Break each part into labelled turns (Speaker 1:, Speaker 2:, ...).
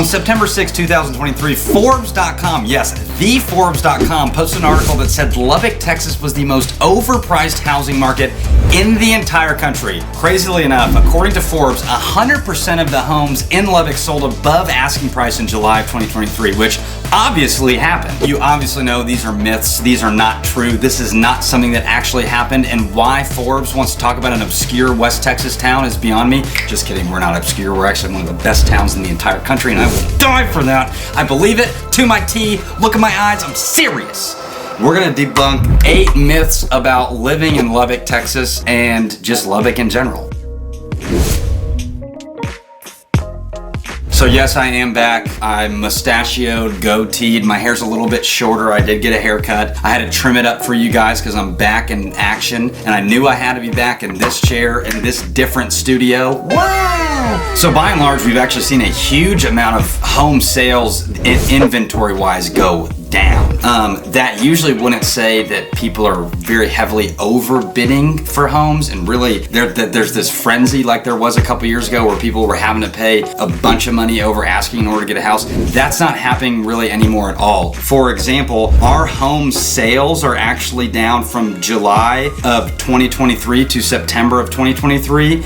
Speaker 1: On September 6, 2023, Forbes.com, yes, the Forbes.com, posted an article that said Lubbock, Texas was the most overpriced housing market in the entire country. Crazily enough, according to Forbes, 100% of the homes in Lubbock sold above asking price in July of 2023, which obviously happened. You obviously know these are myths, these are not true, this is not something that actually happened, and why Forbes wants to talk about an obscure West Texas town is beyond me. Just kidding, we're not obscure, we're actually one of the best towns in the entire country, and I will die for that. I believe it, to my T, look at my eyes, I'm serious. We're gonna debunk 8 myths about living in Lubbock, Texas, and just Lubbock in general. So yes, I am back. I'm mustachioed, goateed. My hair's a little bit shorter. I did get a haircut. I had to trim it up for you guys because I'm back in action, and I knew I had to be back in this chair, in this different studio. Wow! So by and large, we've actually seen a huge amount of home sales inventory-wise go down. That usually wouldn't say that people are very heavily overbidding for homes, and really there's this frenzy like there was a couple years ago where people were having to pay a bunch of money over asking in order to get a house. That's not happening really anymore at all. For example, our home sales are actually down from July of 2023 to September of 2023.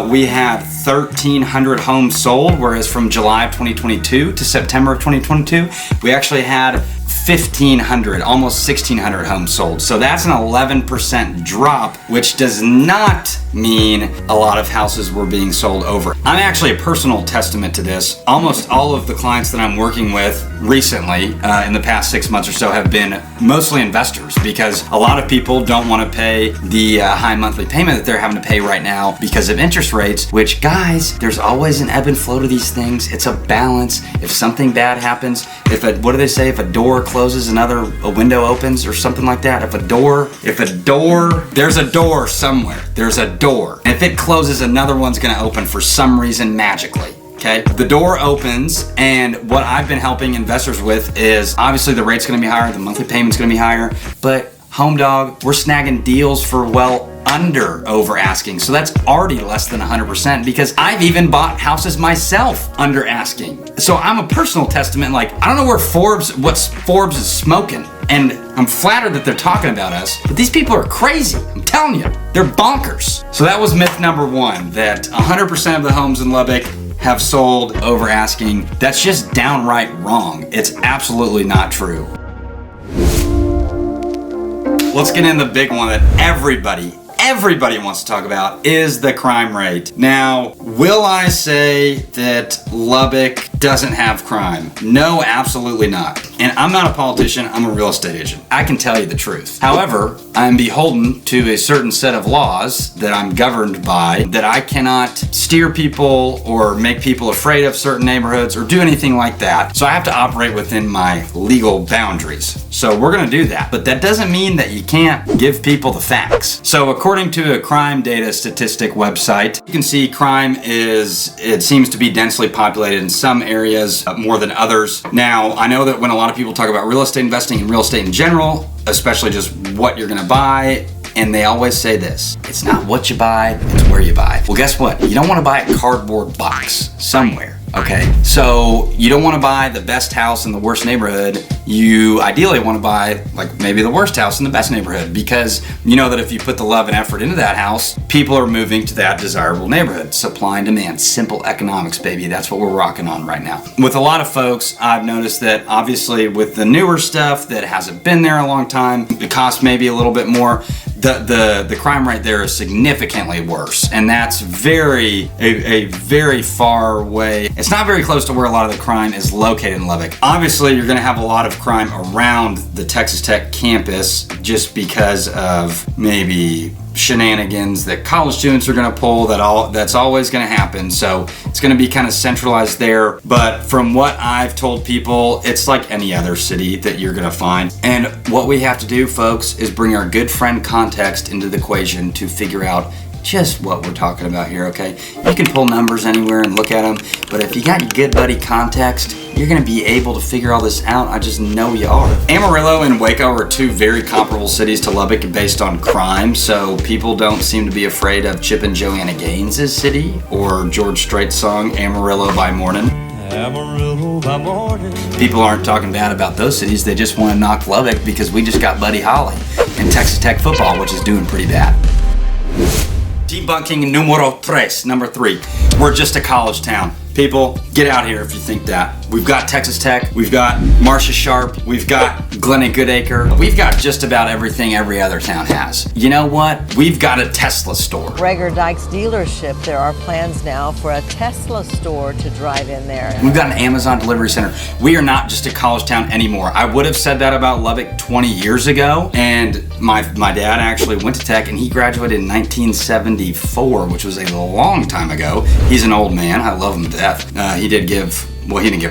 Speaker 1: We had 1,300 homes sold, whereas from July of 2022 to September of 2022, we actually had 1,500, almost 1,600 homes sold. So that's an 11% drop, which does not mean a lot of houses were being sold over. I'm actually a personal testament to this. Almost all of the clients that I'm working with recently, in the past 6 months or so, have been mostly investors, because a lot of people don't want to pay the high monthly payment that they're having to pay right now because of interest rates, which, guys, there's always an ebb and flow to these things. It's a balance. If something bad happens, what do they say? If a door closes, a window opens, or something like that. There's a door somewhere. There's a door. And if it closes, another one's gonna open for some reason magically. Okay, the door opens, and what I've been helping investors with is obviously the rate's gonna be higher, the monthly payment's gonna be higher, but Home Dog, we're snagging deals for under over asking. So that's already less than 100%, because I've even bought houses myself under asking. So I'm a personal testament. Like, I don't know what Forbes is smoking, and I'm flattered that they're talking about us, but these people are crazy. I'm telling you, they're bonkers. So that was myth number 1, that 100% of the homes in Lubbock have sold over asking. That's just downright wrong. It's absolutely not true. Let's get in the big one that everybody wants to talk about, is the crime rate. Now, will I say that Lubbock doesn't have crime? No, absolutely not. And I'm not a politician, I'm a real estate agent. I can tell you the truth. However, I'm beholden to a certain set of laws that I'm governed by, that I cannot steer people or make people afraid of certain neighborhoods or do anything like that. So I have to operate within my legal boundaries. So we're gonna do that. But that doesn't mean that you can't give people the facts. So according to a crime data statistic website, you can see crime it seems to be densely populated in some areas more than others. Now, I know that when a lot of people talk about real estate investing and real estate in general, especially just what you're gonna buy, and they always say this: it's not what you buy, it's where you buy. Well, guess what? You don't wanna buy a cardboard box somewhere. Okay, so you don't want to buy the best house in the worst neighborhood. You ideally want to buy like maybe the worst house in the best neighborhood, because you know that if you put the love and effort into that house, people are moving to that desirable neighborhood. Supply and demand, simple economics, baby. That's what we're rocking on right now. With a lot of folks, I've noticed that obviously with the newer stuff that hasn't been there a long time, the cost may be a little bit more. The crime rate there is significantly worse, and that's a very far way. It's not very close to where a lot of the crime is located in Lubbock. Obviously, you're gonna have a lot of crime around the Texas Tech campus just because of maybe shenanigans that college students are gonna pull. That's always gonna happen. So it's gonna be kind of centralized there. But from what I've told people, it's like any other city that you're gonna find. And what we have to do, folks, is bring our good friend context into the equation to figure out just what we're talking about here, okay? You can pull numbers anywhere and look at them, but if you got your good buddy context, you're gonna be able to figure all this out. I just know you are. Amarillo and Waco are two very comparable cities to Lubbock based on crime, so people don't seem to be afraid of Chip and Joanna Gaines' city or George Strait's song Amarillo by Morning.
Speaker 2: Amarillo by morning.
Speaker 1: People aren't talking bad about those cities. They just want to knock Lubbock because we just got Buddy Holly and Texas Tech football, which is doing pretty bad. Debunking numero tres, number 3. We're just a college town. People, get out here if you think that. We've got Texas Tech, we've got Marcia Sharp, we've got Glenna Goodacre. We've got just about everything every other town has. You know what? We've got a Tesla store.
Speaker 3: Gregor Dyke's dealership, there are plans now for a Tesla store to drive in there.
Speaker 1: We've got an Amazon delivery center. We are not just a college town anymore. I would have said that about Lubbock 20 years ago, and my dad actually went to Tech and he graduated in 1974, which was a long time ago. He's an old man. I love him to death. He didn't give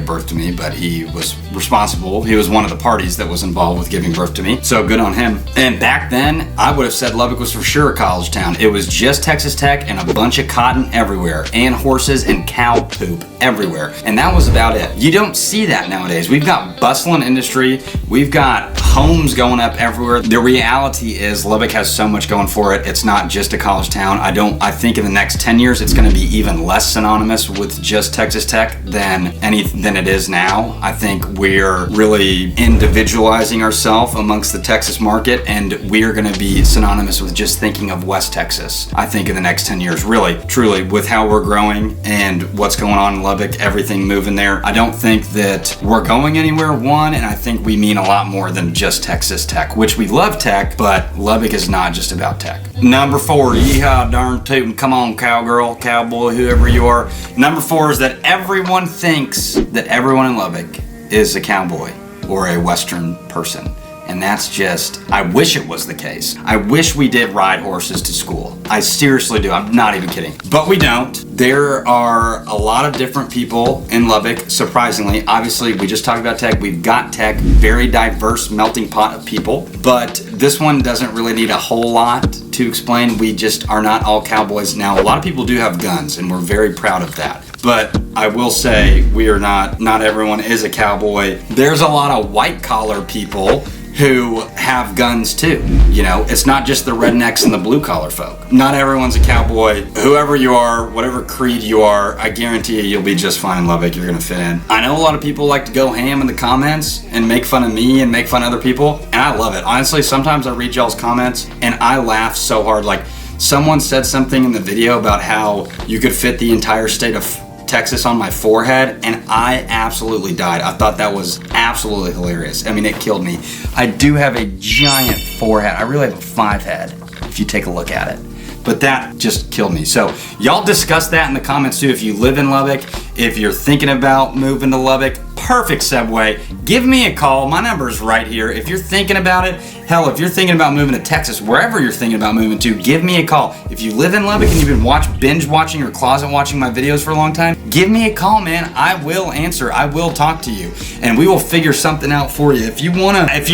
Speaker 1: birth to me, but he was responsible. He was one of the parties that was involved with giving birth to me. So good on him. And back then, I would have said Lubbock was for sure a college town. It was just Texas Tech and a bunch of cotton everywhere, and horses and cow poop everywhere. And that was about it. You don't see that nowadays. We've got bustling industry. We've got homes going up everywhere. The reality is Lubbock has so much going for it. It's not just a college town. I think in the next 10 years, it's gonna be even less synonymous with just Texas Tech than it is now. I think we're really individualizing ourselves amongst the Texas market, and we're gonna be synonymous with just thinking of West Texas. I think in the next 10 years, really, truly, with how we're growing and what's going on in Lubbock, everything moving there. I don't think that we're going anywhere, one, and I think we mean a lot more than just Texas Tech, which we love Tech, but Lubbock is not just about Tech. Number 4, yeehaw, darn tootin', come on, cowgirl, cowboy, whoever you are. Number 4 is that everyone thinks that everyone in Lubbock is a cowboy or a Western person. And that's just, I wish it was the case. I wish we did ride horses to school. I seriously do, I'm not even kidding. But we don't. There are a lot of different people in Lubbock, surprisingly. Obviously, we just talked about Tech. We've got Tech, very diverse melting pot of people. But this one doesn't really need a whole lot to explain. We just are not all cowboys. Now, a lot of people do have guns, and we're very proud of that. But I will say we are not everyone is a cowboy. There's a lot of white collar people who have guns too. You know, it's not just the rednecks and the blue collar folk. Not everyone's a cowboy. Whoever you are, whatever creed you are, I guarantee you, you'll be just fine in Lubbock. You're gonna fit in. I know a lot of people like to go ham in the comments and make fun of me and make fun of other people, and I love it. Honestly, sometimes I read y'all's comments and I laugh so hard. Like, someone said something in the video about how you could fit the entire state of Texas on my forehead, and I absolutely died. I thought that was absolutely hilarious. I mean, it killed me. I do have a giant forehead. I really have a 5 head if you take a look at it. But that just killed me. So y'all discuss that in the comments too. If you live in Lubbock, if you're thinking about moving to Lubbock, perfect segue. Give me a call. My number is right here. If you're thinking about it, hell, if you're thinking about moving to Texas, wherever you're thinking about moving to, give me a call. If you live in Lubbock and you've been binge watching or closet watching my videos for a long time, give me a call, man. I will answer. I will talk to you, and we will figure something out for you. If you wanna, if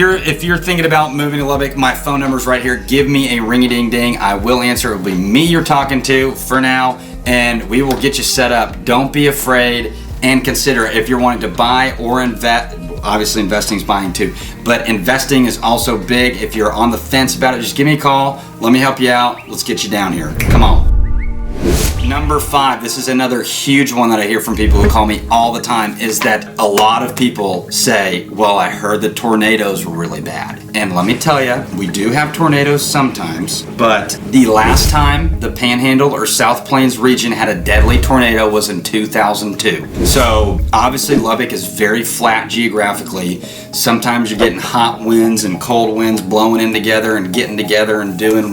Speaker 1: you're thinking about moving to Lubbock, my phone number is right here. Give me a ring-a-ding-ding. I will answer. It will be me you're talking to for now, and we will get you set up. Don't be afraid. And consider, if you're wanting to buy or invest, obviously investing is buying too, but investing is also big. If you're on the fence about it, just give me a call. Let me help you out. Let's get you down here. Come on. Number 5, this is another huge one that I hear from people who call me all the time, is that a lot of people say, well, I heard the tornadoes were really bad. And let me tell you, we do have tornadoes sometimes, but the last time the Panhandle or South Plains region had a deadly tornado was in 2002. So obviously Lubbock is very flat geographically. Sometimes you're getting hot winds and cold winds blowing in together and getting together and doing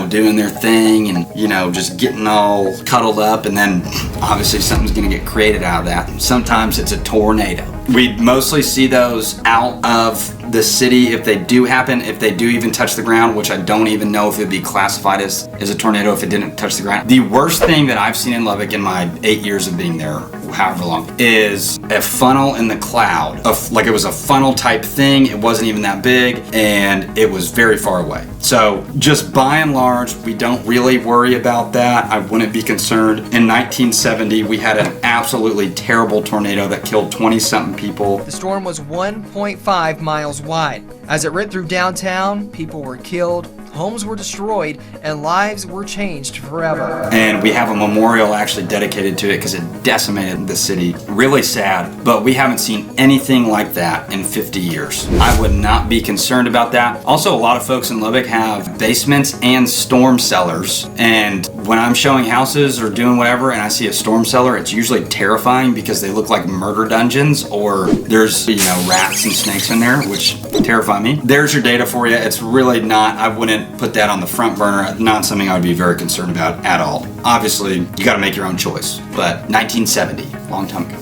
Speaker 1: doing their thing, and, just getting all cuddled up, and then obviously something's gonna get created out of that. Sometimes it's a tornado. We mostly see those out of the city if they do happen, if they do even touch the ground, which I don't even know if it'd be classified as a tornado if it didn't touch the ground. The worst thing that I've seen in Lubbock in my 8 years of being there, however long, is a funnel in the cloud. Like, it was a funnel type thing. It wasn't even that big, and it was very far away. So just by and large, we don't really worry about that. I wouldn't be concerned. In 1970, we had an absolutely terrible tornado that killed 20-something people.
Speaker 4: The storm was 1.5 miles wide. As it ripped through downtown, people were killed, homes were destroyed, and lives were changed forever.
Speaker 1: And we have a memorial actually dedicated to it because it decimated the city. Really sad, but we haven't seen anything like that in 50 years. I would not be concerned about that. Also, a lot of folks in Lubbock have basements and storm cellars, and when I'm showing houses or doing whatever and I see a storm cellar, it's usually terrifying because they look like murder dungeons, or there's, rats and snakes in there, which terrify me. There's your data for you. It's really not, I wouldn't put that on the front burner. Not something I would be very concerned about at all. Obviously, you got to make your own choice, but 1970, long time ago.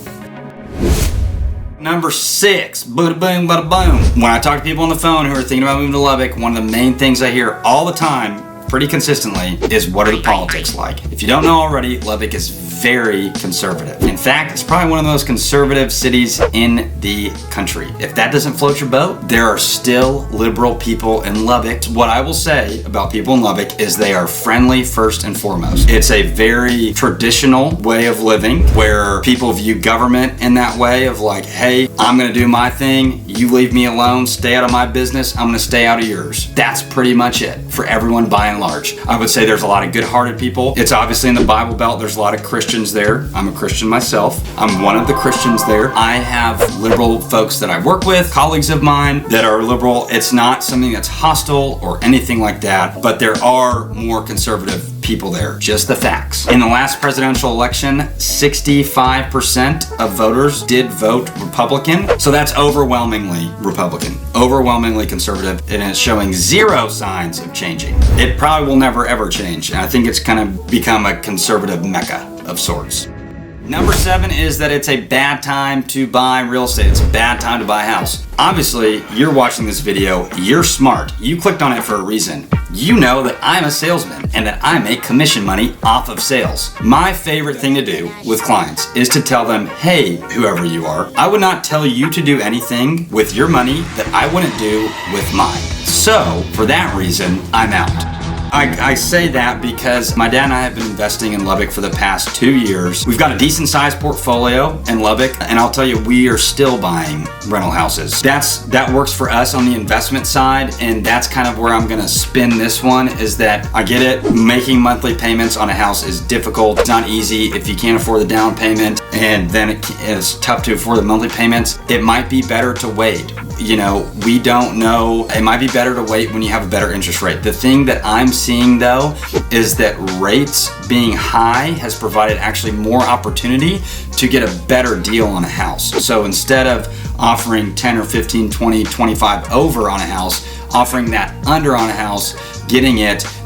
Speaker 1: Number 6, bada boom, bada boom. When I talk to people on the phone who are thinking about moving to Lubbock, one of the main things I hear all the time, pretty consistently, is what are the politics like? If you don't know already, Lubbock is very conservative. In fact, it's probably one of the most conservative cities in the country. If that doesn't float your boat, there are still liberal people in Lubbock. What I will say about people in Lubbock is they are friendly first and foremost. It's a very traditional way of living where people view government in that way of like, hey, I'm gonna do my thing, you leave me alone, stay out of my business, I'm gonna stay out of yours. That's pretty much it for everyone by and large. I would say there's a lot of good-hearted people. It's obviously in the Bible Belt, there's a lot of Christians there. I'm a Christian myself. I'm one of the Christians there. I have liberal folks that I work with, colleagues of mine that are liberal. It's not something that's hostile or anything like that, but there are more conservative people there. Just the facts. In the last presidential election, 65% of voters did vote Republican. So that's overwhelmingly Republican, overwhelmingly conservative, and it's showing zero signs of changing. It probably will never ever change. And I think it's kind of become a conservative mecca of sorts. Number 7 is that it's a bad time to buy real estate. It's a bad time to buy a house. Obviously, you're watching this video, you're smart. You clicked on it for a reason. You know that I'm a salesman and that I make commission money off of sales. My favorite thing to do with clients is to tell them, hey, whoever you are, I would not tell you to do anything with your money that I wouldn't do with mine. So, for that reason, I'm out. I say that because my dad and I have been investing in Lubbock for the past 2 years. We've got a decent sized portfolio in Lubbock, and I'll tell you, we are still buying rental houses. That works for us on the investment side, and that's kind of where I'm gonna spin this one, is that I get it, making monthly payments on a house is difficult. It's not easy if you can't afford the down payment, and then it's tough to afford the monthly payments. It might be better to wait. We don't know. It might be better to wait when you have a better interest rate. The thing that I'm seeing though is that rates being high has provided actually more opportunity to get a better deal on a house. So instead of offering 10 or 15, 20, 25 over on a house, offering that under on a house,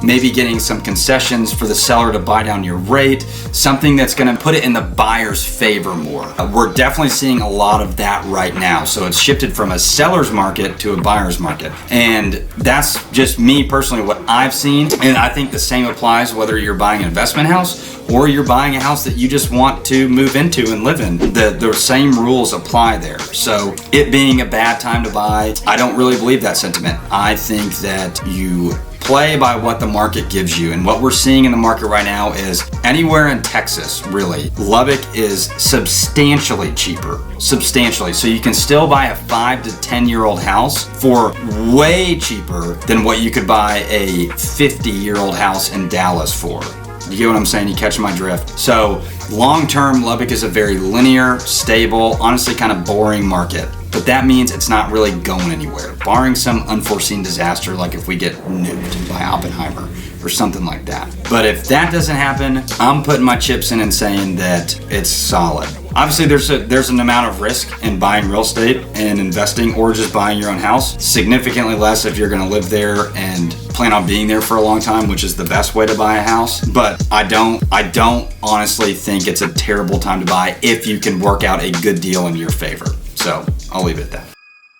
Speaker 1: maybe getting some concessions for the seller to buy down your rate, something that's gonna put it in the buyer's favor more. We're definitely seeing a lot of that right now. So it's shifted from a seller's market to a buyer's market. And that's just me personally, what I've seen. And I think the same applies whether you're buying an investment house or you're buying a house that you just want to move into and live in. The same rules apply there. So it being a bad time to buy, I don't really believe that sentiment. I think that you play by what the market gives you, and what we're seeing in the market right now is anywhere in Texas, really, Lubbock is substantially cheaper, substantially. So you can still buy a 5 to 10-year-old house for way cheaper than what you could buy a 50-year-old house in Dallas for. You get what I'm saying? You catch my drift? So long-term, Lubbock is a very linear, stable, honestly kind of boring market. But that means it's not really going anywhere, barring some unforeseen disaster, like if we get nuked by Oppenheimer or something like that. But if that doesn't happen, I'm putting my chips in and saying that it's solid. Obviously, there's an amount of risk in buying real estate and investing, or just buying your own house. Significantly less if you're going to live there and plan on being there for a long time, which is the best way to buy a house. But I don't honestly think it's a terrible time to buy if you can work out a good deal in your favor. So I'll leave it at that.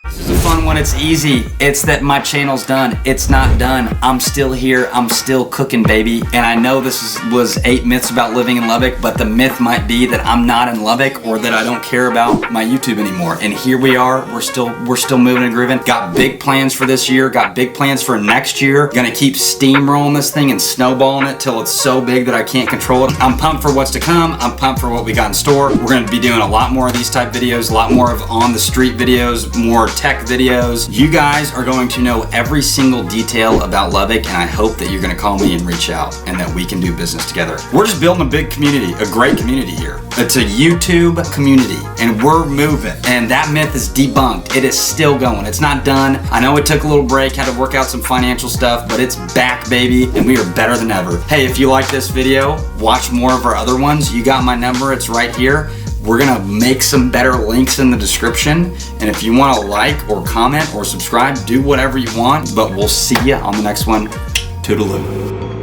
Speaker 1: This is a fun one. It's easy. It's that my channel's done. It's not done. I'm still here. I'm still cooking, baby. And I know this was 8 myths about living in Lubbock, but the myth might be that I'm not in Lubbock, or that I don't care about my YouTube anymore. And here we are. We're still moving and grooving. Got big plans for this year. Got big plans for next year. Gonna keep steamrolling this thing and snowballing it till it's so big that I can't control it. I'm pumped for what's to come. I'm pumped for what we got in store. We're gonna be doing a lot more of these type videos, a lot more of on the street videos, more tech videos. You guys are going to know every single detail about Lubbock, and I hope that you're gonna call me and reach out and that we can do business together. We're just building a big community, a great community here. It's a YouTube community, and we're moving. And that myth is debunked. It is still going. It's not done. I know it took a little break, had to work out some financial stuff, but it's back, baby, and we are better than ever. Hey, if you like this video, watch more of our other ones. You got my number, it's right here. We're gonna make some better links in the description. And if you wanna like or comment or subscribe, do whatever you want, but we'll see you on the next one. Toodaloo.